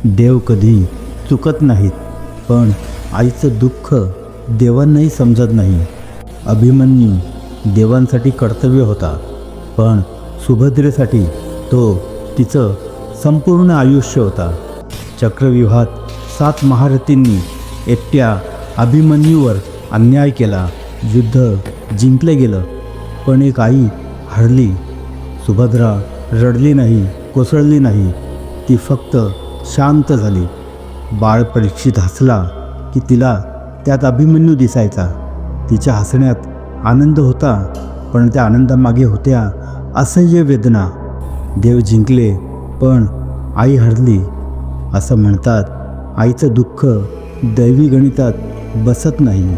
देव कधी चुकत नाहीत, पण आईचं दुःख देवांनाही समजत नाही. अभिमन्यू देवांसाठी कर्तव्य होता, पण सुभद्रेसाठी तो तिचं संपूर्ण आयुष्य होता. चक्रव्यूहात 7 महारथींनी एकट्या अभिमन्यूवर अन्याय केला. युद्ध जिंकले गेलं, पण एक आई हरली. सुभद्रा रडली नाही, कोसळली नाही, ती फक्त शांत झाली. बाळ परीक्षित हसला की तिला त्यात अभिमन्यू दिसायचा. तिच्या हसण्यात आनंद होता, पण त्या आनंदामागे होत्या असह्य वेदना. देव जिंकले, पण आई हरली. असं म्हणतात, आईचं दुःख दैवी गणितात बसत नाही.